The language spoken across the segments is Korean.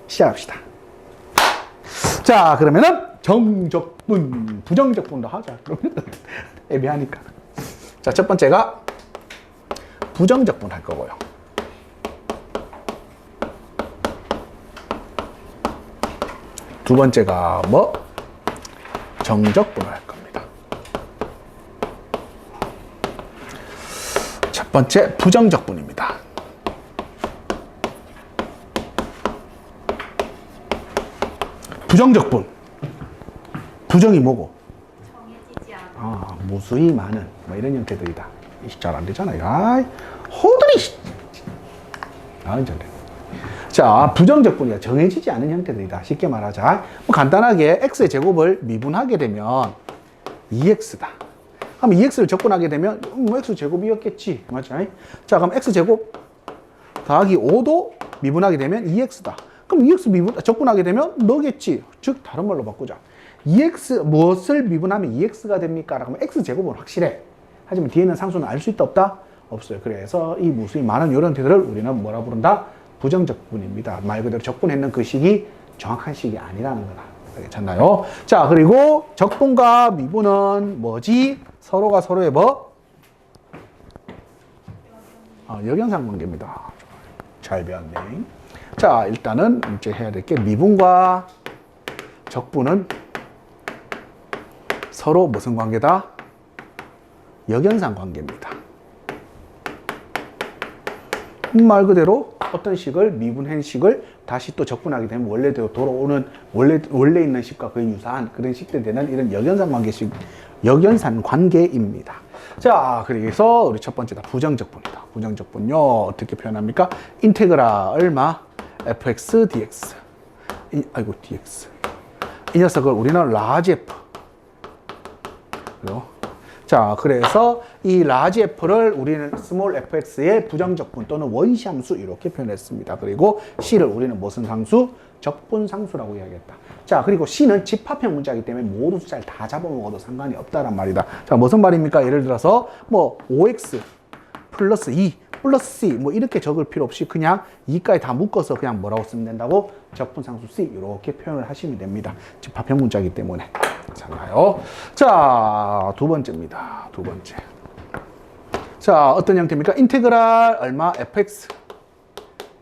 시작합시다. 자, 그러면은 정적분, 부정적분도 하자. 그러면 애매하니까. 자, 첫 번째가 부정적분 할 거고요. 두 번째가 뭐? 정적분을 할 겁니다. 첫 번째 부정적분입니다. 부정적분. 부정이 뭐고? 정해지지 않아. 아, 무수히 많은 뭐 이런 형태들이다. 잘 안 되잖아요. 아이, 호들이. 아, 이제. 자, 부정적분이가 정해지지 않은 형태들이다. 쉽게 말하자. 뭐 간단하게 x의 제곱을 미분하게 되면 2x다. 그럼 2x를 적분하게 되면 뭐 x 제곱이었겠지. 맞죠? 자, 그럼 x 제곱 더하기 5도 미분하게 되면 2x다. 그럼 2x 적분하게 되면 너겠지. 즉 다른 말로 바꾸자. 2x 무엇을 미분하면 2x가 됩니까? 그러면 x 제곱은 확실해. 하지만 뒤에 있는 상수는 알 수 있다 없다? 없어요. 그래서 이 무수히 많은 이런 형태들을 우리는 뭐라 부른다? 부정적분입니다. 말 그대로 적분했는 그 식이 정확한 식이 아니라는 거다. 괜찮나요? 자, 그리고 적분과 미분은 뭐지? 서로가 서로의 뭐? 역연상 관계입니다. 잘 배웠네. 자, 일단은 이제 해야 될 게 미분과 적분은 서로 무슨 관계다? 역연상 관계입니다. 말 그대로 어떤 식을 미분한 식을 다시 또 적분하게 되면 원래대로 돌아오는 원래 있는 식과 거의 유사한 그런 식들 되는 이런 역연산 관계입니다. 자, 그래서 우리 첫 번째다 부정적분이다. 부정적분요 어떻게 표현합니까? 인테그라 얼마 fx dx dx 이 녀석을 우리는 라지 f 그리고 자, 그래서 이 라지 f를 우리는 스몰 fx의 부정적분 또는 원시함수 이렇게 표현했습니다. 그리고 c를 우리는 무슨 상수? 적분상수라고 이야기했다. 자, 그리고 c는 집합형 문자이기 때문에 모든 숫자를 다 잡아먹어도 상관이 없다란 말이다. 자, 무슨 말입니까? 예를 들어서 뭐 5x 플러스 2 플러스 c 뭐 이렇게 적을 필요 없이 그냥 2까지 다 묶어서 그냥 뭐라고 쓰면 된다고? 적분상수 c 이렇게 표현을 하시면 됩니다. 집합형 문자이기 때문에. 잖아요. 자, 두 번째입니다. 두 번째. 자, 어떤 형태입니까? 인테그랄 얼마 fx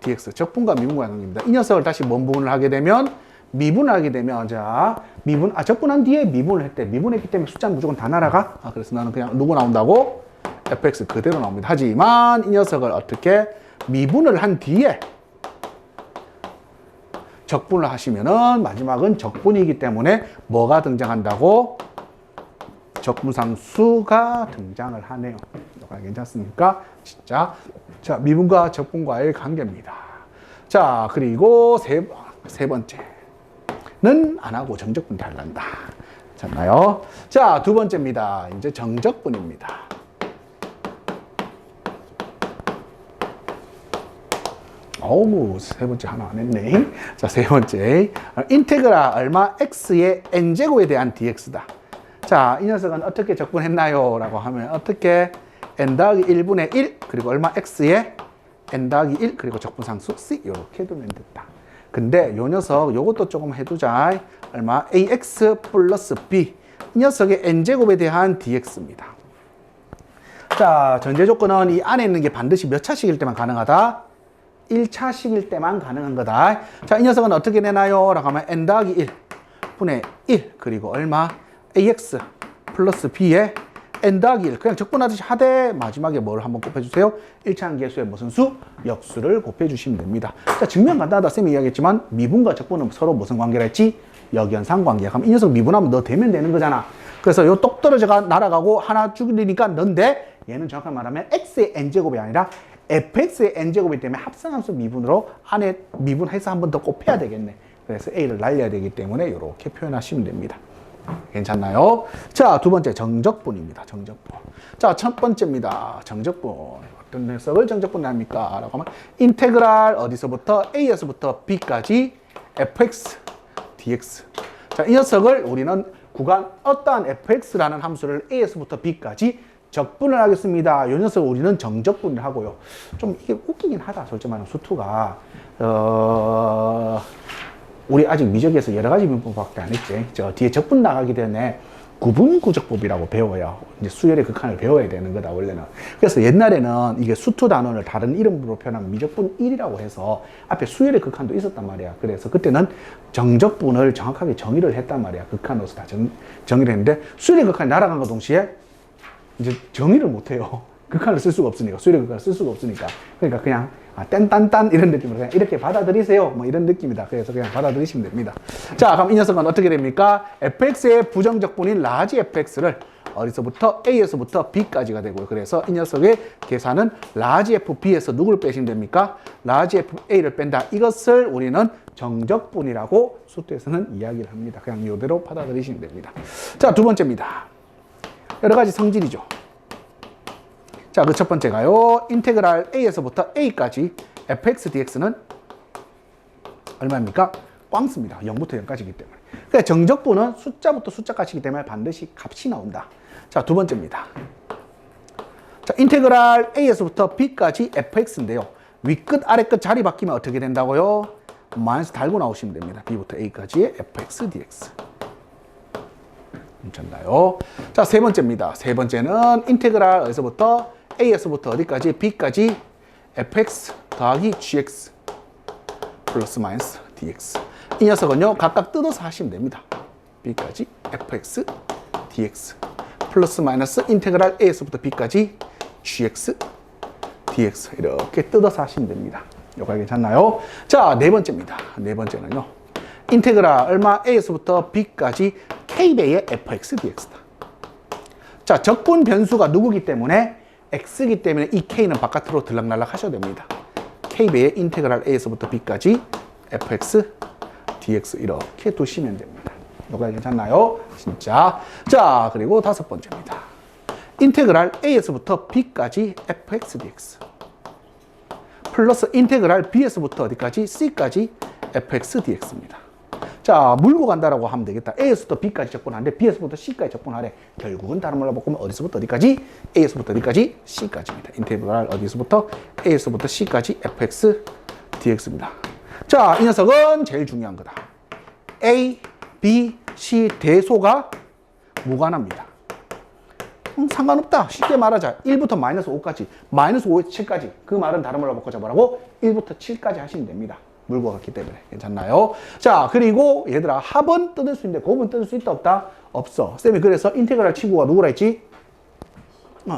dx 적분과 미분과 관계입니다. 이 녀석을 다시 뭔 부분을 하게 되면 미분을 하게 되면 자, 적분한 뒤에 미분을 했대. 미분했기 때문에 숫자는 무조건 다 날아가. 그래서 나는 그냥 누구 나온다고? fx 그대로 나옵니다. 하지만 이 녀석을 어떻게 미분을 한 뒤에 적분을 하시면은 마지막은 적분이기 때문에 뭐가 등장한다고? 적분상수가 등장을 하네요. 괜찮습니까? 진짜. 자, 미분과 적분과의 관계입니다. 자, 그리고 세 번째는 안 하고 정적분 달란다. 잖아요. 자, 두 번째입니다. 이제 정적분입니다. 어우, 세 번째 하나 안 했네. 자, 세 번째. 인테그라 얼마 x의 n제곱에 대한 dx다. 자, 이 녀석은 어떻게 적분했나요? 라고 하면 어떻게 n 더하기 1분의 1 그리고 얼마 x의 n 더하기 1 그리고 적분상수 c 이렇게 두면 됐다. 근데 요 녀석 요것도 조금 해두자. 얼마 ax 플러스 b 이 녀석의 n제곱에 대한 dx입니다. 자, 전제 조건은 이 안에 있는 게 반드시 몇 차식일 때만 가능하다? 1차식일 때만 가능한 거다. 자, 이 녀석은 어떻게 내나요? 라고 하면 n 더하기 1 분의 1 그리고 얼마? ax 플러스 b의 n 더하기 1 그냥 적분하듯이 하되 마지막에 뭘 한번 곱해주세요? 1차항 계수의 무슨 수? 역수를 곱해주시면 됩니다. 자, 증명 간단하다 쌤이 이야기했지만 미분과 적분은 서로 무슨 관계라 했지? 역연상 관계야. 그럼 이 녀석 미분하면 너 되면 되는 거잖아. 그래서 요 똑 떨어져가 날아가고 하나 죽이니까 넌데 얘는 정확하게 말하면 x의 n제곱이 아니라 fx의 n제곱이기 때문에 합성함수 미분으로 안에 미분해서 한 번 더 곱해야 되겠네. 그래서 a를 날려야 되기 때문에 이렇게 표현하시면 됩니다. 괜찮나요? 자, 두 번째 정적분입니다. 정적분. 자, 첫 번째입니다. 정적분. 어떤 녀석을 정적분 합니까? 라고 하면 인테그랄 어디서부터 a에서부터 b까지 fx dx. 자, 이 녀석을 우리는 구간 어떠한 fx라는 함수를 a에서부터 b까지 적분을 하겠습니다. 요 녀석 우리는 정적분을 하고요. 좀 이게 웃기긴 하다. 솔직히 말하면 수투가 우리 아직 미적에서 여러 가지 문법밖에 안 했지. 저 뒤에 적분 나가기 전에 구분구적법이라고 배워요. 이제 수열의 극한을 배워야 되는 거다, 원래는. 그래서 옛날에는 이게 수투 단원을 다른 이름으로 표현하면 미적분 1이라고 해서 앞에 수열의 극한도 있었단 말이야. 그래서 그때는 정적분을 정확하게 정의를 했단 말이야. 극한으로서 다 정의를 했는데 수열의 극한이 날아간과 동시에 이제 정의를 못 해요. 극한을 쓸 수가 없으니까. 수열의 극한을 쓸 수가 없으니까. 그러니까 그냥 딴딴딴 이런 느낌으로 그냥 이렇게 받아들이세요. 뭐 이런 느낌이다. 그래서 그냥 받아들이시면 됩니다. 자, 그럼 이 녀석은 어떻게 됩니까? fx의 부정적분인 라지 fx를 어디서부터? a에서부터 b까지가 되고요. 그래서 이 녀석의 계산은 라지 fb에서 누구를 빼시면 됩니까? 라지 fa를 뺀다. 이것을 우리는 정적분이라고 수투에서는 이야기를 합니다. 그냥 이대로 받아들이시면 됩니다. 자, 두 번째입니다. 여러 가지 성질이죠. 자, 그 첫 번째가요. 인테그랄 a에서부터 a까지 fx dx는 얼마입니까? 꽝습니다. 0부터 0까지이기 때문에. 그러니까 정적분은 숫자부터 숫자까지이기 때문에 반드시 값이 나온다. 자, 두 번째입니다. 자, 인테그랄 a에서부터 b까지 fx인데요. 위끝, 아래끝 자리 바뀌면 어떻게 된다고요? 마이너스 달고 나오시면 됩니다. b부터 a까지의 fx dx. 괜찮나요? 자, 세 번째입니다. 세 번째는 인테그랄에서부터 a에서부터 어디까지? b까지 fx 더하기 gx 플러스 마이너스 dx. 이 녀석은요, 각각 뜯어서 하시면 됩니다. b까지 fx dx 플러스 마이너스 인테그랄 a에서부터 b까지 gx dx 이렇게 뜯어서 하시면 됩니다. 요거 괜찮나요? 자, 네 번째입니다. 네 번째는요, 인테그랄 얼마? a에서부터 b까지 k배의 fx dx다. 자, 적분 변수가 누구기 때문에? x이기 때문에 이 k는 바깥으로 들락날락 하셔야 됩니다. k배의 인테그랄 a에서부터 b까지 fx dx 이렇게 두시면 됩니다. 요거 괜찮나요? 진짜. 자, 그리고 다섯 번째입니다. 인테그랄 a에서부터 b까지 fx dx 플러스 인테그랄 b에서부터 어디까지? c까지 fx dx입니다. 자, 물고 간다라고 하면 되겠다. a에서부터 b까지 적분하는데 b에서부터 c까지 적분하래. 결국은 다른 말로 바꾸면 어디서부터 어디까지? a에서부터 어디까지? c까지입니다. 인테그랄 어디서부터? a에서부터 c까지 fx dx입니다. 자, 이 녀석은 제일 중요한 거다. a, b, c 대소가 무관합니다. 상관없다. 쉽게 말하자. 1부터 마이너스 5까지, 마이너스 5에서 7까지. 그 말은 다른 말로 바꿔자 뭐라고? 1부터 7까지 하시면 됩니다. 물고 갔기 때문에. 괜찮나요? 자, 그리고 얘들아, 합은 뜯을 수 있는데 곱은 뜯을 수 있다 없다? 없어. 쌤이 그래서 인테그랄 친구가 누구라 했지?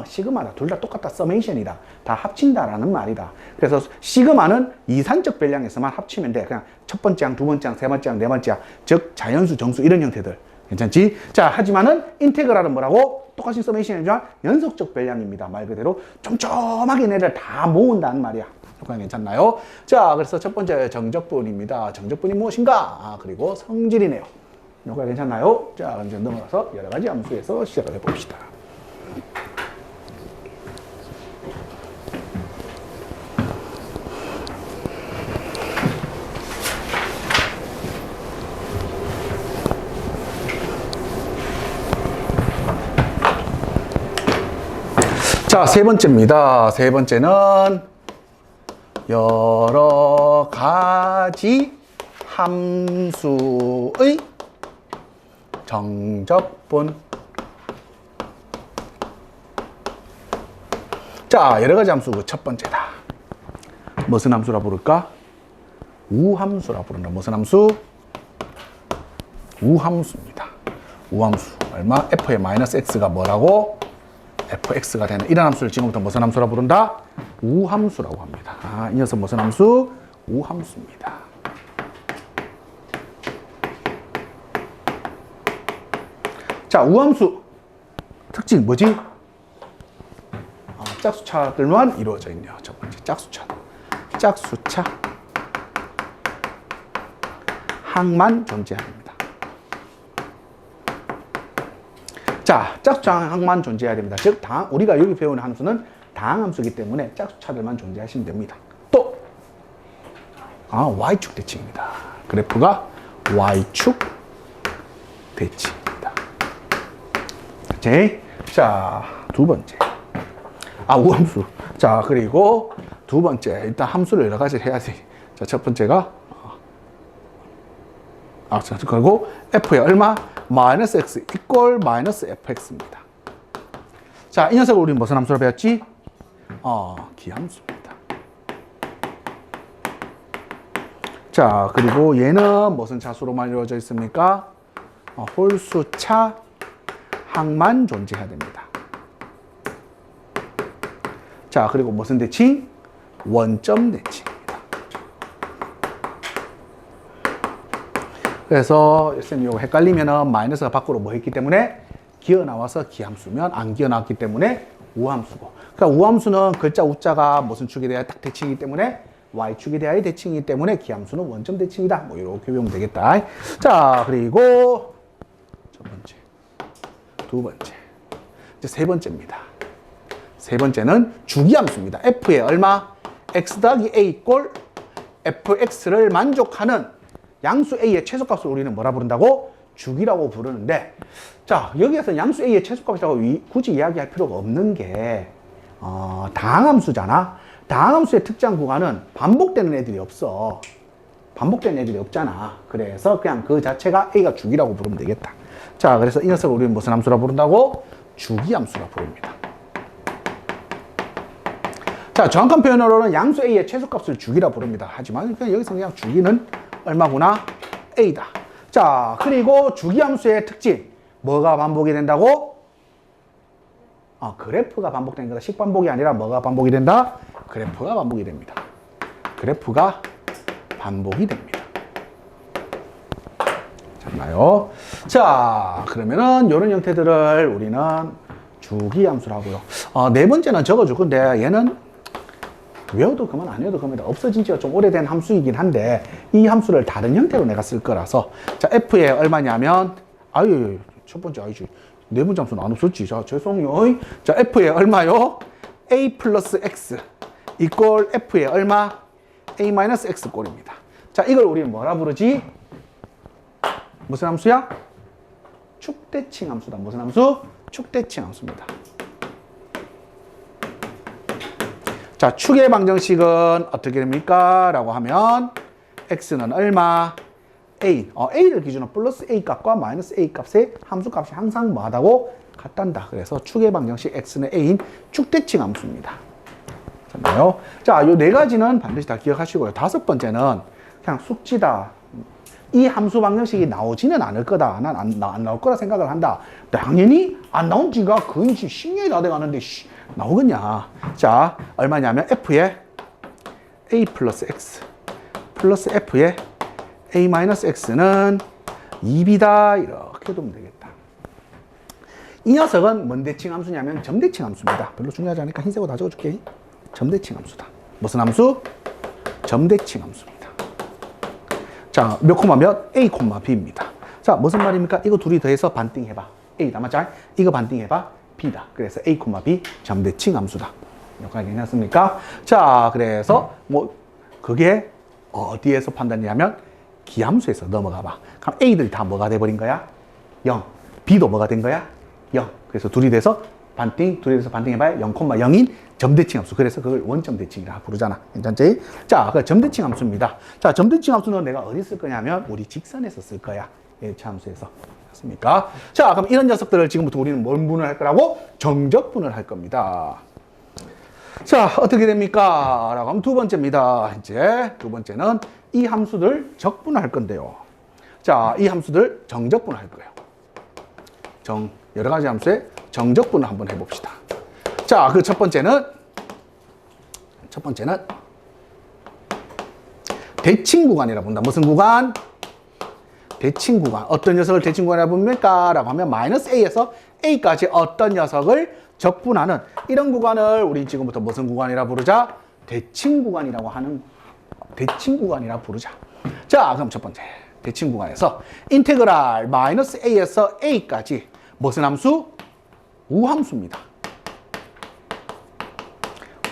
시그마다. 둘 다 똑같다. 서메이션이다. 다 합친다라는 말이다. 그래서 시그마는 이산적 변량에서만 합치면 돼. 그냥 첫 번째 항, 두 번째 항, 세 번째 항, 네 번째 항. 즉 자연수, 정수 이런 형태들. 괜찮지? 자, 하지만은 인테그랄은 뭐라고? 똑같이 서메이션이지만 연속적 변량입니다. 말 그대로 촘촘하게 얘네를 다 모은다는 말이야. 그냥 괜찮나요? 자, 그래서 첫 번째 정적분입니다. 정적분이 무엇인가? 그리고 성질이네요. 이거 괜찮나요? 자, 이제 넘어가서 여러 가지 함수에서 시작을 해봅시다. 자, 세 번째입니다. 세 번째는 여러 가지 함수의 정적분. 자, 여러 가지 함수 그 첫 번째다. 무슨 함수라 부를까? 우함수라 부른다. 무슨 함수? 우함수입니다. 우함수. 얼마? f의 마이너스 x가 뭐라고? fx가 되는 이런 함수를 지금부터 무슨 함수라 부른다? 우함수라고 합니다. 이 녀석 무슨 함수? 우함수입니다. 자, 우함수 특징 뭐지? 짝수차들만 이루어져 있네요. 첫 번째 짝수차. 짝수차 항만 존재합니다. 자, 짝수차 항만 존재해야 됩니다. 즉, 우리가 여기 배우는 함수는 다항함수이기 때문에 짝수차들만 존재하시면 됩니다. 또, Y축 대칭입니다. 그래프가 Y축 대칭입니다. 자, 두 번째. 우함수. 자, 그리고 두 번째. 일단 함수를 여러 가지를 해야지. 자, 첫 번째가, 자, 그리고 f의 얼마? 마이너스 x 이꼴 마이너스 fx입니다. 자, 이 녀석을 우리 무슨 함수로 배웠지? 기함수입니다. 자, 그리고 얘는 무슨 차수로만 이루어져 있습니까? 홀수차 항만 존재해야 됩니다. 자, 그리고 무슨 대칭? 원점 대칭입니다. 그래서 선생님 이거 헷갈리면은 마이너스가 밖으로 뭐 했기 때문에 기어 나와서 기함수면 안 기어 나왔기 때문에 우함수고. 그러니까 우함수는 글자 우자가 무슨 축이 돼야 딱 대칭이기 때문에 y축이 돼야 대칭이기 때문에 기함수는 원점 대칭이다. 뭐 이렇게 배우면 되겠다. 자, 그리고 첫 번째, 두 번째, 이제 세 번째입니다. 세 번째는 주기함수입니다. f의 얼마? x 더하기 a 꼴 fx를 만족하는 양수 a의 최소값을 우리는 뭐라 부른다고? 주기라고 부르는데, 자, 여기에서 양수 a의 최소값이라고 굳이 이야기할 필요가 없는 게 다항함수잖아. 다항함수의 특정 구간은 반복되는 애들이 없어. 반복되는 애들이 없잖아. 그래서 그냥 그 자체가 a가 주기라고 부르면 되겠다. 자, 그래서 이 녀석을 우리는 무슨 함수라 부른다고? 주기함수라 부릅니다. 자, 정확한 표현으로는 양수 a의 최소값을 주기라 부릅니다. 하지만 그냥 여기서 그냥 주기는 얼마구나? a다. 자, 그리고 주기함수의 특징. 뭐가 반복이 된다고? 그래프가 반복되는 거다. 식반복이 아니라 뭐가 반복이 된다? 그래프가 반복이 됩니다. 그래프가 반복이 됩니다. 됐나요? 자, 그러면은 이런 형태들을 우리는 주기함수라고요. 네 번째는 적어줄 건데 얘는 외워도 그만 안 외워도 그만이다. 없어진 지가 좀 오래된 함수이긴 한데 이 함수를 다른 형태로 내가 쓸 거라서, 자, f의 얼마냐면 첫 번째 아니지. 네 번째 함수는 안 없었지. 자, 죄송해요. 자, f의 얼마요? a 플러스 x 이꼴 f의 얼마? a 마이너스 x 꼴입니다. 자, 이걸 우리는 뭐라 부르지? 무슨 함수야? 축대칭 함수다. 무슨 함수? 축대칭 함수입니다. 자, 축의 방정식은 어떻게 됩니까? 라고 하면 x는 얼마? a. a를 기준으로 플러스 a 값과 마이너스 a 값의 함수 값이 항상 뭐하다고? 같단다. 그래서 축의 방정식 x는 a인 축대칭 함수입니다. 됐나요? 자, 요 네 가지는 반드시 다 기억하시고요. 다섯 번째는 그냥 숙지다. 이 함수 방정식이 나오지는 않을 거다. 난 안 나올 거라 생각을 한다. 당연히 안 나온 지가 거의 10년이 다 돼가는데 나오겠냐. 자, 얼마냐면 f의 a 플러스 x 플러스 f의 a 마이너스 x는 2b다. 이렇게 두면 되겠다. 이 녀석은 뭔 대칭 함수냐면 점대칭 함수입니다. 별로 중요하지 않으니까 흰색으로 다 적어줄게. 점대칭 함수다. 무슨 함수? 점대칭 함수입니다. 자, 몇 콤마 몇? A 콤마 B입니다. 자, 무슨 말입니까? 이거 둘이 더해서 반띵해봐. A다, 맞죠? 이거 반띵해봐. B다. 그래서 A 콤마 B 점대칭 함수다. 여기까지 해놨습니까? 자, 그래서 그게 어디에서 판단이냐면 기함수에서 넘어가봐. 그럼 A들이 다 뭐가 돼버린 거야? 0. B도 뭐가 된 거야? 0. 그래서 둘이 돼서 둘이 돼서 반띵해봐야 0,0인 점대칭 함수. 그래서 그걸 원점 대칭이라 부르잖아. 괜찮지? 자, 그 점대칭 함수입니다. 자, 점대칭 함수는 내가 어디 쓸 거냐면 우리 직선에서 쓸 거야. 일차함수에서. 맞습니까? 자, 그럼 이런 녀석들을 지금부터 우리는 뭔 분을 할 거라고? 정적분을 할 겁니다. 자, 어떻게 됩니까? 라고 하면 두 번째입니다. 이제 두 번째는 이 함수들 적분을 할 건데요. 자, 이 함수들 정적분을 할 거예요. 여러 가지 함수의 정적분을 한번 해봅시다. 자, 그 첫 번째는 대칭 구간이라고 본다. 무슨 구간? 대칭 구간. 어떤 녀석을 대칭 구간이라고 봅니까? 라고 하면 마이너스 a에서 a까지 어떤 녀석을 적분하는 이런 구간을 우리 지금부터 무슨 구간이라 부르자? 대칭 구간이라고 부르자. 자, 그럼 첫 번째 대칭 구간에서 인테그랄 마이너스 a에서 a까지 무슨 함수? 우함수입니다.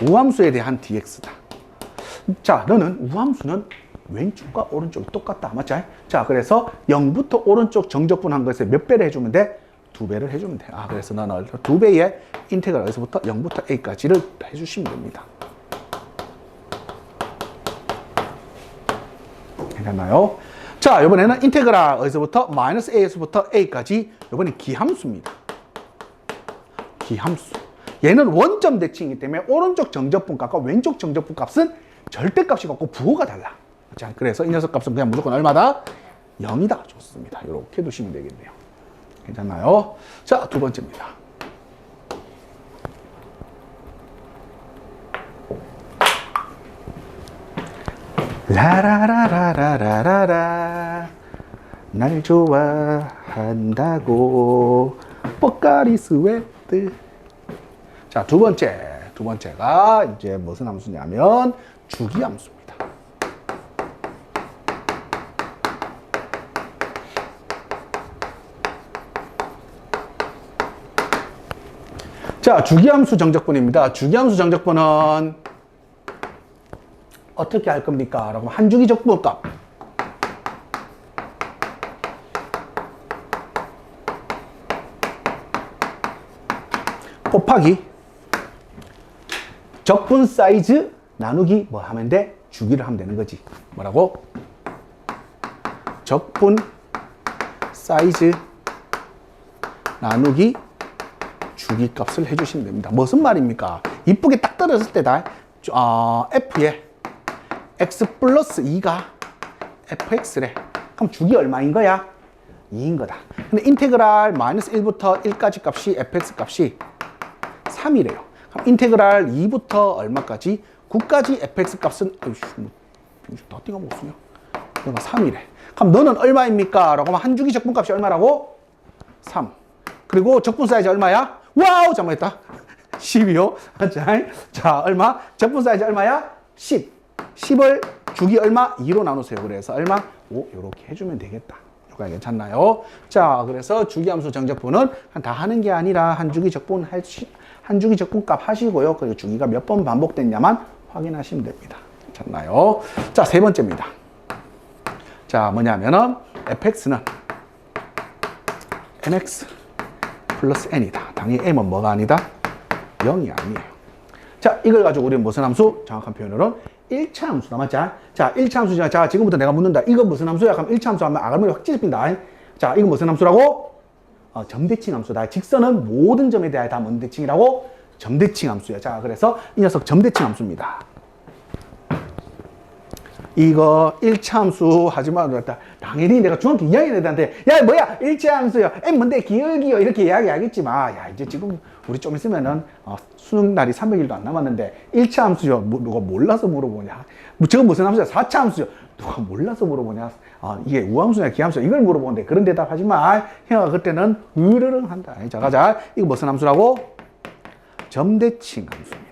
우함수에 대한 dx다. 자, 너는 우함수는 왼쪽과 오른쪽이 똑같다. 맞지? 자, 그래서 0부터 오른쪽 정적분한 것에 몇 배를 해주면 돼? 2배를 해주면 돼요. 그래서 너는 2배의 인테그랄 어디서부터 0부터 a까지를 해주시면 됩니다. 괜찮나요? 자, 이번에는 인테그랄 어디서부터 마이너스 a에서부터 a까지. 이번엔 기함수입니다. 기함수. 얘는 원점 대칭이기 때문에 오른쪽 정적분 값과 왼쪽 정적분 값은 절대값이 같고 부호가 달라. 자, 그래서 이 녀석 값은 그냥 무조건 얼마다? 0이다. 좋습니다. 이렇게 두시면 되겠네요. 괜찮나요? 자, 두 번째입니다. 라라라라라라라 날 좋아한다고 뽀까리 스웨트. 자, 두 번째가 이제 무슨 함수냐면 주기함수입니다. 자, 주기함수 정적분입니다. 주기함수 정적분은 어떻게 할 겁니까? 라고 한 주기 적분값 곱하기 적분 사이즈 나누기 뭐 하면 돼? 주기를 하면 되는 거지. 뭐라고? 적분 사이즈 나누기 주기 값을 해주시면 됩니다. 무슨 말입니까? 이쁘게 딱 떨어졌을 때다 f에 x 플러스 2가 fx래. 그럼 주기 얼마인 거야? 2인 거다. 근데 인테그랄 마이너스 1부터 1까지 값이 fx 값이 3이래요. 그럼 인테그랄 2부터 얼마까지? 9까지 fx 값은 다 띵가 못 쓰냐? 내가 3이래. 그럼 너는 얼마입니까? 라고 하면 한 주기 적분 값이 얼마라고? 3. 그리고 적분 사이즈 얼마야? 와우! 잘못했다. 10이요. 자, 얼마? 적분 사이즈 얼마야? 10. 10을 주기 얼마? 2로 나누세요. 그래서 얼마? 5. 이렇게 해주면 되겠다. 여기까지 괜찮나요? 자, 그래서 주기함수 정적분은 다 하는 게 아니라 한 주기 적분 값 하시고요. 그리고 주기가 몇 번 반복됐냐만 확인하시면 됩니다. 괜찮나요? 자, 세 번째입니다. 자, 뭐냐면은 fx는 nx 플러스 n이다. 당연히 m은 뭐가 아니다? 0이 아니에요. 자, 이걸 가지고 우리는 무슨 함수? 정확한 표현으로는 1차 함수다. 맞죠? 자, 1차 함수잖아. 자, 지금부터 내가 묻는다. 이거 무슨 함수야? 그럼 1차 함수 하면 아가머리 확 찢어진다. 자, 이거 무슨 함수라고? 점대칭 함수다. 직선은 모든 점에 대하여 다 뭔 대칭이라고? 점대칭 함수야. 자, 그래서 이 녀석 점대칭 함수입니다. 이거 1차 함수 하지만 당연히 내가 중학교 2학년 애들한테 야 뭐야 1차 함수요 M 뭔데 기울기요 이렇게 이야기하겠지만 야 이제 지금 우리 좀 있으면은 수능 날이 300일도 안 남았는데 1차 함수요 누가 몰라서 물어보냐 저거 무슨 함수야 4차 함수요 누가 몰라서 물어보냐 이게 우함수냐 기함수냐 이걸 물어보는데 그런 대답 하지만 형아 그때는 으르릉 한다. 자 가자. 이거 무슨 함수라고? 점대칭 함수입니다.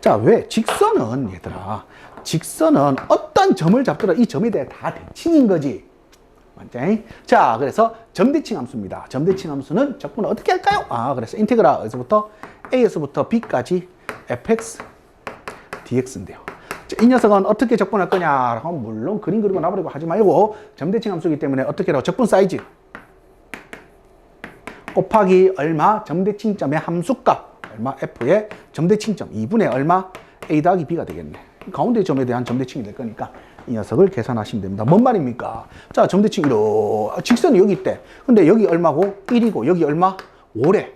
자, 왜? 직선은, 얘들아, 직선은 어떤 점을 잡더라도 이 점에 대해 다 대칭인 거지. 맞지? 자, 그래서 점대칭 함수입니다. 점대칭 함수는 적분을 어떻게 할까요? 그래서 인테그랄 어디서부터? A에서부터 B까지 fx dx인데요. 자, 이 녀석은 어떻게 적분할 거냐라고 하면 물론 그림 그리고 나버리고 하지 말고 점대칭 함수이기 때문에 어떻게 하라고? 적분 사이즈 곱하기 얼마? 점대칭점의 함수값 얼마? f의 점대칭점 2분의 얼마? a 더하기 b가 되겠네. 가운데 점에 대한 점대칭이 될 거니까 이 녀석을 계산하시면 됩니다. 뭔 말입니까? 자, 점대칭 직선이 여기 있대. 근데 여기 얼마고? 1이고 여기 얼마? 5래.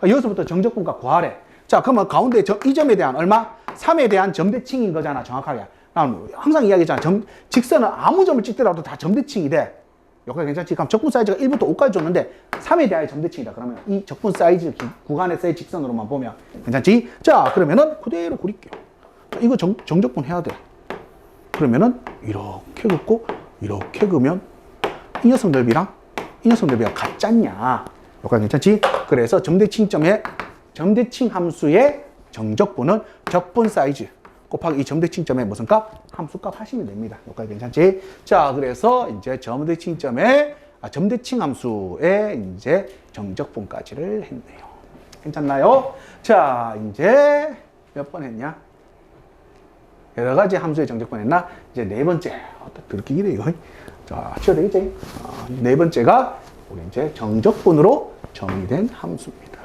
여기서부터 정적분값 구하래. 자, 그러면 가운데 이 점에 대한 얼마? 3에 대한 점대칭인 거잖아, 정확하게. 항상 이야기했잖아. 직선은 아무 점을 찍더라도 다 점대칭이 돼. 여기가 괜찮지? 그럼 적분 사이즈가 1부터 5까지 줬는데 3에 대하여 점대칭이다. 그러면 이 적분 사이즈 구간에서의 직선으로만 보면 괜찮지? 자, 그러면은 그대로 그릴게요. 자, 이거 정적분 해야 돼. 그러면은 이렇게 긋고 이렇게 그으면 이 녀석 넓이랑 이 녀석 넓이가 같잖냐. 여기가 괜찮지? 그래서 점대칭 함수의 정적분은 적분 사이즈 곱하기 이 점대칭점의 무슨 값? 함수값 하시면 됩니다. 여기까지 괜찮지? 자, 그래서 이제 점대칭 함수의 이제 정적분까지를 했네요. 괜찮나요? 자, 이제 몇 번 했냐? 여러 가지 함수의 정적분 했나? 이제 네 번째. 들키기네, 이거. 자, 치워야 되겠지? 네 번째가 우리 이제 정적분으로 정의된 함수입니다.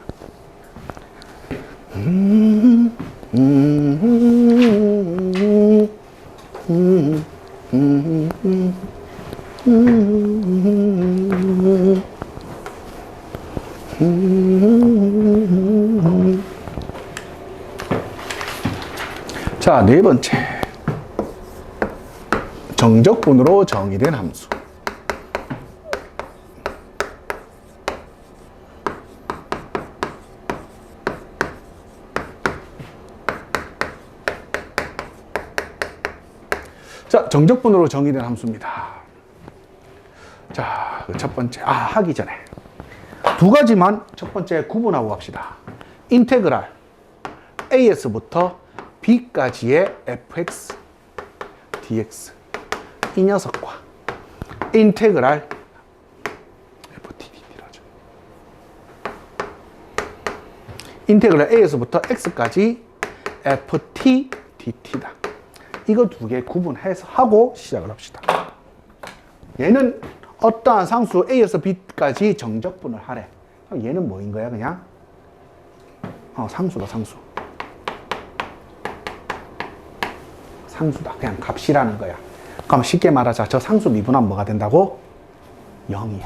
자, 네 번째. 정적분으로 정의된 함수. 자, 정적분으로 정의된 함수입니다. 자, 첫 번째. 하기 전에. 두 가지만 첫 번째 구분하고 갑시다. 인테그랄 A에서부터 B까지의 fx, dx. 이 녀석과 인테그랄 ft, dt라죠. 인테그랄 A에서부터 X까지 ft, dt다. 이거 두 개 구분해서 하고 시작을 합시다. 얘는 어떠한 상수 A에서 B까지 정적분을 하래. 그럼 얘는 뭐인 거야, 그냥? 상수다, 상수. 상수다. 그냥 값이라는 거야. 그럼 쉽게 말하자. 저 상수 미분하면 뭐가 된다고? 0이야.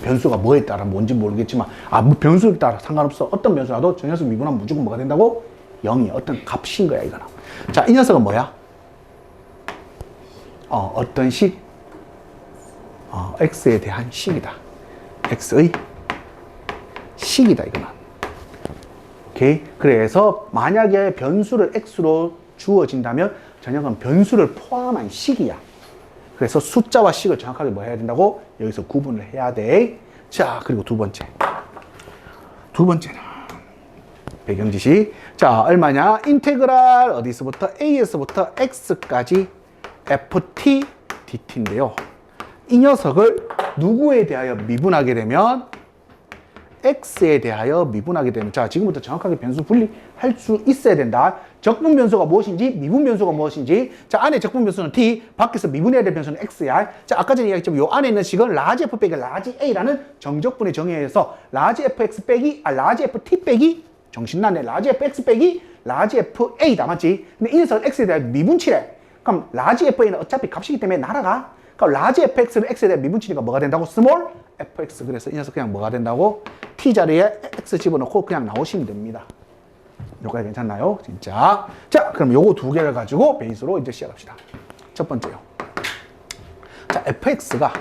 변수가 뭐에 따라 뭔지 모르겠지만, 뭐 변수에 따라 상관없어. 어떤 변수라도 저 녀석 미분하면 무조건 뭐가 된다고? 0이야. 어떤 값인 거야, 이거는. 자, 이 녀석은 뭐야? 어떤 식? x에 대한 식이다. x의 식이다, 이거는. 오케이? 그래서 만약에 변수를 x로 주어진다면 저녁은 변수를 포함한 식이야. 그래서 숫자와 식을 정확하게 뭐 해야 된다고? 여기서 구분을 해야 돼. 자, 그리고 두 번째. 두 번째는 배경 지식. 자, 얼마냐? 인테그랄 어디서부터? A에서부터 X까지 ft, dt인데요. 이 녀석을 누구에 대하여 미분하게 되면? x에 대하여 미분하게 되면, 자, 지금부터 정확하게 변수 분리할 수 있어야 된다. 적분 변수가 무엇인지, 미분 변수가 무엇인지. 자, 안에 적분 변수는 t, 밖에서 미분해야 될 변수는 x야. 자, 아까 전에 이야기했지만 요 안에 있는 식은 라지 f 빼기 라지 a라는 정적분의 정의에 의해서 라지 fx 빼기, 라지 ft 빼기, 정신나네. 라지 fx 빼기 라지 fa다, 맞지? 근데 이 녀석은 x에 대하여 미분치래. 그럼 라지 fa는 어차피 값이기 때문에 날아가. 그럼 라지 fx는 x에 대한 미분치니까 뭐가 된다고? 스몰 fx. 그래서 이 녀석 그냥 뭐가 된다고? t 자리에 x 집어넣고 그냥 나오시면 됩니다. 요거 괜찮나요? 진짜. 자, 그럼 요거 두 개를 가지고 베이스로 이제 시작합시다. 첫 번째요. 자, fx가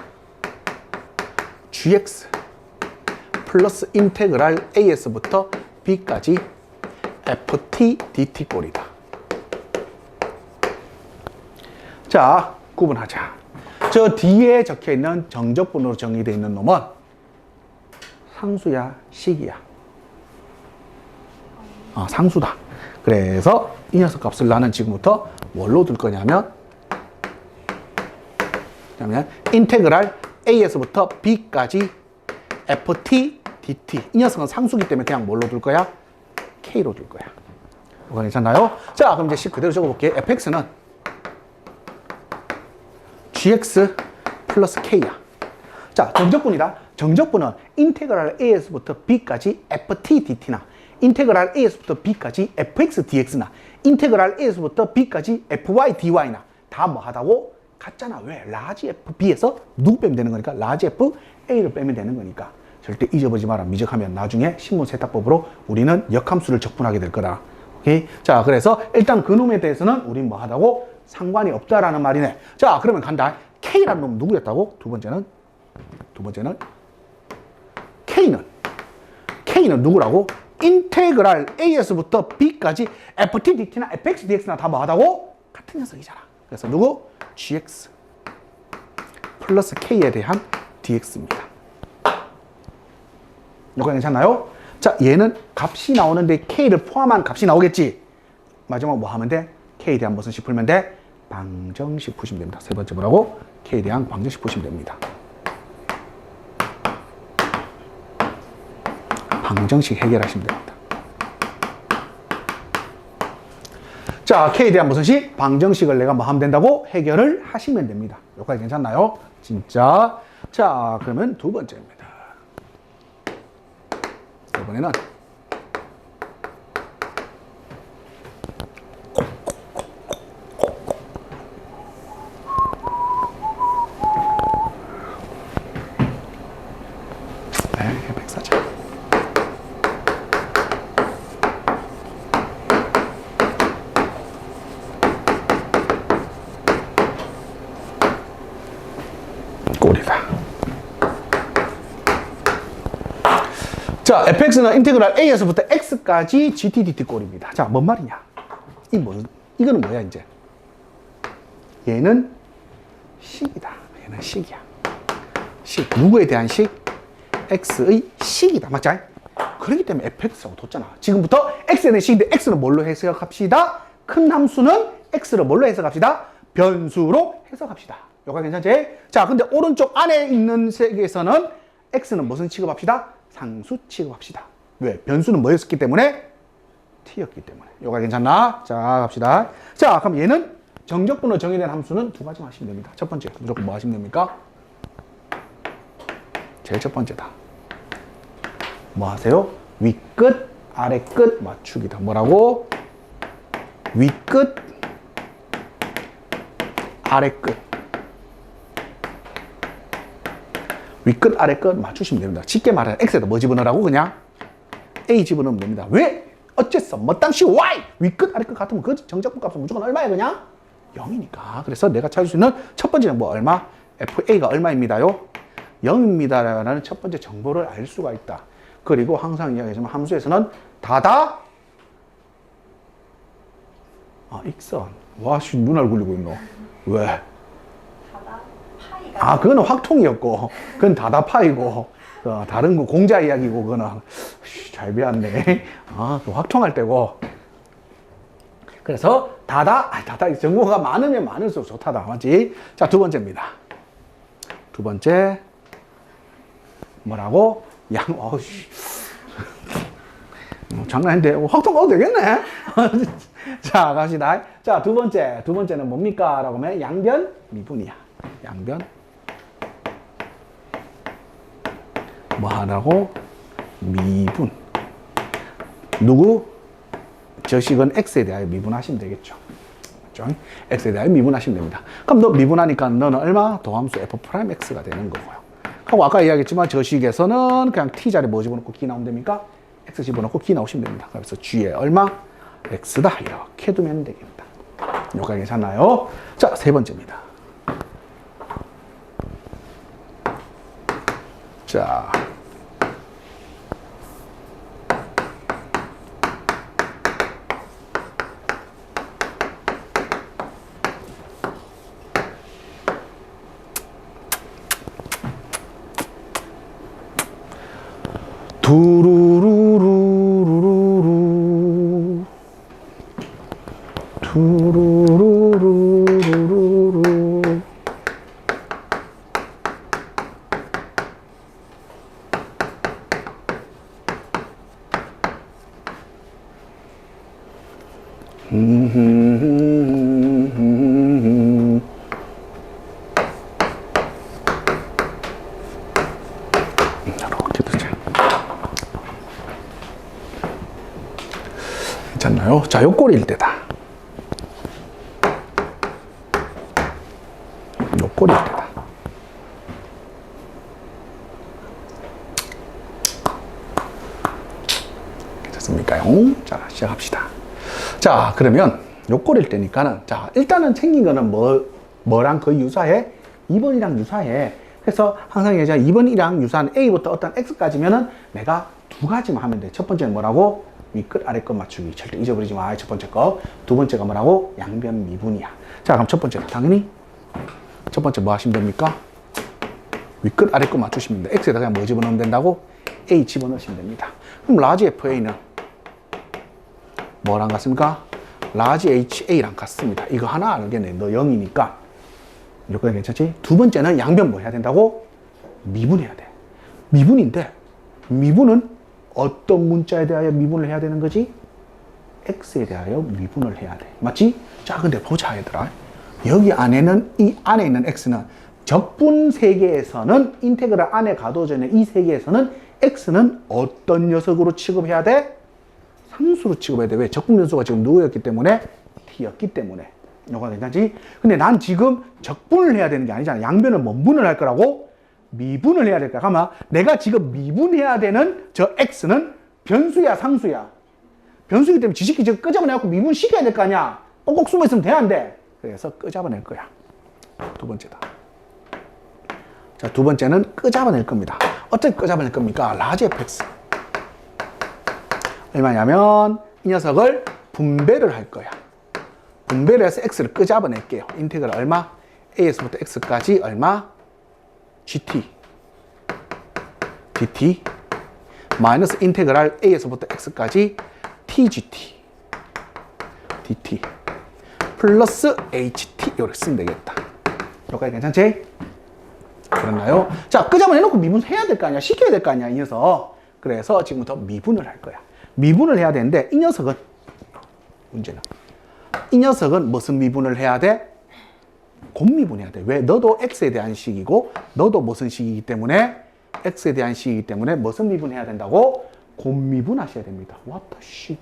gx 플러스 인테그랄 a에서부터 b까지 ft dt 꼴이다. 자, 구분하자. 저 뒤에 적혀있는 정적분으로 정의되어 있는 놈은 상수야, 식이야? 상수다. 그래서 이 녀석 값을 나는 지금부터 뭘로 둘 거냐면, 인테그랄 A에서부터 B까지 ft, dt. 이 녀석은 상수기 때문에 그냥 뭘로 둘 거야? K로 둘 거야. 이거 괜찮나요? 자, 그럼 이제 식 그대로 적어볼게요. fx는 gx 플러스 k야. 자, 정적분이다. 정적분은 인테그랄 a에서부터 b까지 ft dt나 인테그랄 a에서부터 b까지 fx dx나 인테그랄 a에서부터 b까지 fy dy나 다 뭐 하다고? 같잖아. 왜? 라지 fb에서 누구 빼면 되는 거니까? 라지 fa를 빼면 되는 거니까. 절대 잊어보지 마라. 미적하면 나중에 신문 세탁법으로 우리는 역함수를 적분하게 될 거다. 오케이? 자, 그래서 일단 그 놈에 대해서는 우린 뭐 하다고? 상관이 없다라는 말이네. 자, 그러면 간다. K라는 놈은 누구였다고? 두 번째는 K는 누구라고? 인테그랄 A에서부터 B까지 FT, DT나 FX, DX나 다 뭐 하다고? 같은 녀석이잖아. 그래서 누구? GX 플러스 K에 대한 DX입니다. 이거 괜찮나요? 자, 얘는 값이 나오는데 K를 포함한 값이 나오겠지? 마지막 뭐 하면 돼? K에 대한 무슨 식 풀면 돼? 방정식 푸시면 됩니다. 세 번째 뭐라고? K에 대한 방정식 푸시면 됩니다. 방정식 해결하시면 됩니다. 자, K에 대한 무슨 식? 방정식을 내가 뭐 하면 된다고? 해결을 하시면 됩니다. 여기까지 괜찮나요? 진짜. 자, 그러면 두 번째입니다. 이번에는 백사자. 꼴이다. 자, fx는 인테그랄 a에서부터 x까지 gt dt 꼴입니다. 자, 뭔 말이냐? 이거는 뭐야, 이제? 얘는 식이다. 얘는 식이야. 식. 누구에 대한 식? x의 식이다. 맞지? 그렇기 때문에 fx라고 뒀잖아. 지금부터 x에 대한 식인데 x는 뭘로 해석합시다? 큰 함수는 x를 뭘로 해석합시다? 변수로 해석합시다. 요거 괜찮지? 자, 근데 오른쪽 안에 있는 세계에서는 x는 무슨 취급합시다? 상수 취급합시다. 왜? 변수는 뭐였기 때문에? t였기 때문에. 요거 괜찮나? 자, 갑시다. 자, 그럼 얘는 정적분으로 정의된 함수는 두 가지만 하시면 됩니다. 첫 번째, 무조건 뭐 하시면 됩니까? 제일 첫 번째다. 뭐 하세요? 윗끝, 아래끝 맞추기다. 뭐라고? 윗끝, 아래끝. 윗끝, 아래끝 맞추시면 됩니다. 쉽게 말하면 x에다 뭐 집어넣으라고? 그냥 a 집어넣으면 됩니다. 왜? 어째서? 뭐 당시 y! 윗끝, 아래끝 같으면 그 정적분 값은 무조건 얼마야 그냥? 0이니까. 그래서 내가 찾을 수 있는 첫 번째는 뭐 얼마? fa가 얼마입니다요? 0입니다라는 첫 번째 정보를 알 수가 있다. 그리고 항상 이야기하지만 함수에서는 다다 익선. 와, 씨, 눈알 굴리고 있노. 왜? 다다 파이가. 그거는 확통이었고, 그건 다다 파이고, 다른 거 공자 이야기고, 그거는 잘 배웠네. 그 확통할 때고. 그래서 다다 정보가 많으면 많을수록 좋다다. 맞지? 자, 두 번째입니다. 두 번째. 뭐라고? 장난인데, 확통 가도 되겠네? 자, 갑시다. 자, 두 번째는 뭡니까? 라고 하면 양변 미분이야. 양변. 뭐 하라고? 미분. 누구? 저 식은 x에 대하여 미분하시면 되겠죠. 맞죠? x에 대하여 미분하시면 됩니다. 그럼 너 미분하니까 너는 얼마? 도함수 f'x가 되는 거고요. 하고 아까 이야기했지만 저 식에서는 그냥 t자리 뭐 집어넣고 기 나오면 됩니까? x 집어넣고 기 나오시면 됩니다. 그래서 g에 얼마? x다. 이렇게 두면 되겠다. 여기까지 괜찮나요? 자, 세 번째입니다. 자. 두루루루루루 두루루루루루 이렇게 두자. 괜찮나요? 자, 요 꼴일 때다. 요 꼴일 때다. 괜찮습니까요? 자, 시작합시다. 자, 그러면 요 꼴일 때니까는, 자, 일단은 생긴 거는 뭐랑 거의 유사해? 2번이랑 유사해. 그래서 항상 얘기하자 2번이랑 유사한 A부터 어떤 X까지면은 내가 두 가지만 하면 돼. 첫 번째는 뭐라고? 윗끝, 아래끝 맞추기. 절대 잊어버리지 마. 첫 번째 거. 두 번째가 뭐라고? 양변 미분이야. 자, 그럼 첫 번째는 당연히 첫 번째 뭐 하시면 됩니까? 윗끝, 아래끝 맞추시면 돼. X에다 그냥 뭐 집어넣으면 된다고? A 집어넣으시면 됩니다. 그럼 라지 FA는 뭐랑 같습니까? 라지 HA랑 같습니다. 이거 하나 알겠네. 너 0이니까. 이렇게 괜찮지? 두 번째는 양변 뭐 해야 된다고? 미분해야 돼. 미분인데, 미분은 어떤 문자에 대하여 미분을 해야 되는 거지? x에 대하여 미분을 해야 돼. 맞지? 자, 근데 보자, 얘들아. 여기 안에는, 이 안에 있는 x는 적분 세계에서는, 인테그랄 안에 가도 전에 이 세계에서는 x는 어떤 녀석으로 취급해야 돼? 상수로 취급해야 돼. 왜? 적분 변수가 지금 누구였기 때문에? t였기 때문에. 이거 괜찮지? 근데 난 지금 적분을 해야 되는 게 아니잖아. 양변을 뭔분을 할 거라고? 미분을 해야 될 거야. 그러면 내가 지금 미분해야 되는 저 x는 변수야, 상수야? 변수이기 때문에 지식기 지금 끄집어내갖고 미분시켜야 될 거 아니야? 꼭꼭 숨어 있으면 돼, 안 돼? 그래서 끄집어낼 거야. 두 번째다. 자, 두 번째는 끄집어낼 겁니다. 어떻게 끄집어낼 겁니까? 라지 fx. 얼마냐면 이 녀석을 분배를 할 거야. 분배를 해서 x를 끄집어낼게요. 인테그랄 얼마? a에서부터 x까지 얼마? gt dt 마이너스 인테그랄 a에서부터 x까지 tgt dt 플러스 ht 이렇게 쓰면 되겠다. 여기까지 괜찮지? 그렇나요? 자, 끄집어내놓고 미분해야 될 거 아니야? 시켜야 될 거 아니야, 이 녀석. 그래서 지금부터 미분을 할 거야. 미분을 해야 되는데 이 녀석은 문제는 이 녀석은 무슨 미분을 해야 돼? 곱미분해야 돼. 왜? 너도 x에 대한 식이고 너도 무슨 식이기 때문에 x에 대한 식이기 때문에 무슨 미분해야 된다고? 곱미분하셔야 됩니다. 왔다 씨.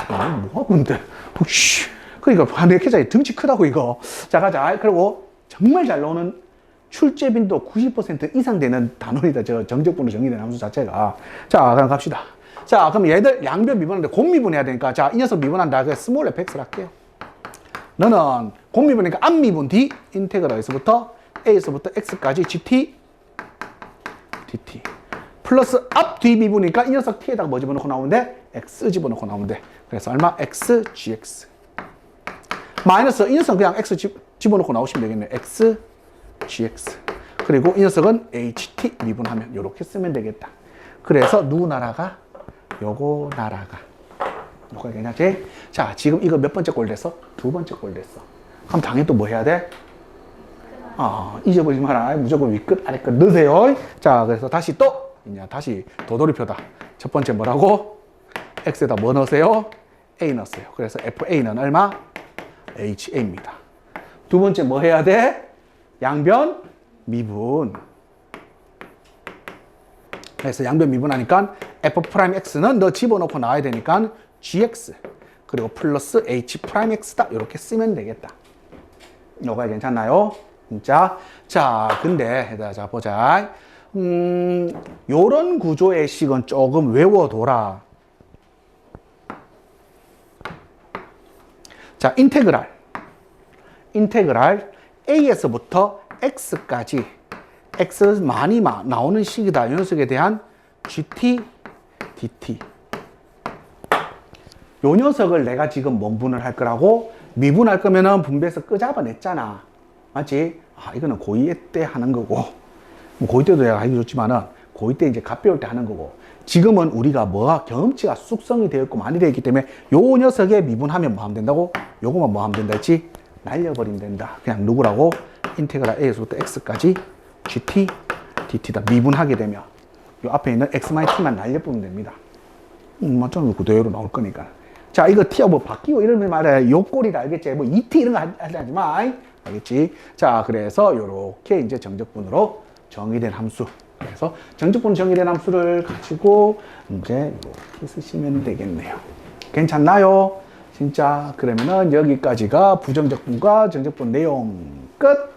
뭐 하고 있는데? 씨. 그러니까 반대계좌에 등치 크다고 이거. 자, 가자. 그리고 정말 잘 나오는 출제 빈도 90% 이상 되는 단원이다. 저 정적분으로 정의된 함수 자체가. 자, 그럼 갑시다. 자, 그럼 얘들 양변 미분하는데 곱미분해야 되니까 자, 이 녀석 미분한다. 그래서 스몰 fx를 할게요. 너는 곱미분이니까 앞미분 d 인테그랄에서부터 a에서부터 x까지 gt dt 플러스 앞 뒤 미분이니까 이 녀석 t에다가 뭐 집어넣고 나오는데 x 집어넣고 나오면 돼. 그래서 얼마? x gx 마이너스 이 녀석 그냥 x 집어넣고 나오시면 되겠네. x gx 그리고 이 녀석은 ht 미분하면 이렇게 쓰면 되겠다. 그래서 누구 나라가? 요거 나라가. 요거 괜찮지? 자, 지금 이거 몇 번째 꼴 됐어? 두 번째 꼴 됐어. 그럼 당연히 또 뭐 해야 돼? 잊어버리지 마라. 무조건 위끝 아래끝 넣으세요. 자, 그래서 다시 또 이제 다시 도돌이표다. 첫 번째 뭐라고? x에다 뭐 넣으세요? a 넣었어요. 그래서 fa는 얼마? ha입니다. 두 번째 뭐 해야 돼? 양변 미분. 그래서 양변 미분하니까 f'x는 너 집어넣고 나와야 되니까 gx 그리고 플러스 h'x다 이렇게 쓰면 되겠다. 요거 괜찮나요? 진짜? 자, 근데 자 보자. 요런 구조의 식은 조금 외워둬라. 자, 인테그랄 a에서부터 x까지 x 많이 나오는 식이다. 이 녀석에 대한 gt dt 요 녀석을 내가 지금 뭔분을 할 거라고? 미분할 거면은 분배해서 끄잡아냈잖아. 맞지? 이거는 고2 때 하는 거고, 뭐 고2 때도 내가 하기 좋지만은, 고2 때 이제 값 배울 때 하는 거고, 지금은 우리가 뭐가 경험치가 숙성이 되어 있고 많이 되어 있기 때문에 요 녀석에 미분하면 뭐 하면 된다고? 요거만 뭐 하면 된다 했지? 날려버리면 된다. 그냥 누구라고? 인테그랄 a에서부터 x까지 gt dt다. 미분하게 되면 요 앞에 있는 x-t만 날려보면 됩니다. 맞잖아. 그대로 나올 거니까. 자, 이거 t하고 뭐 바뀌고 이러면 말이야. 요 꼴이다. 알겠지? 뭐 2t 이런 거 하지 마. 알겠지? 자, 그래서 요렇게 이제 정적분으로 정의된 함수. 그래서 정적분 정의된 함수를 가지고 이제 이렇게 쓰시면 되겠네요. 괜찮나요? 진짜? 그러면은 여기까지가 부정적분과 정적분 내용 끝.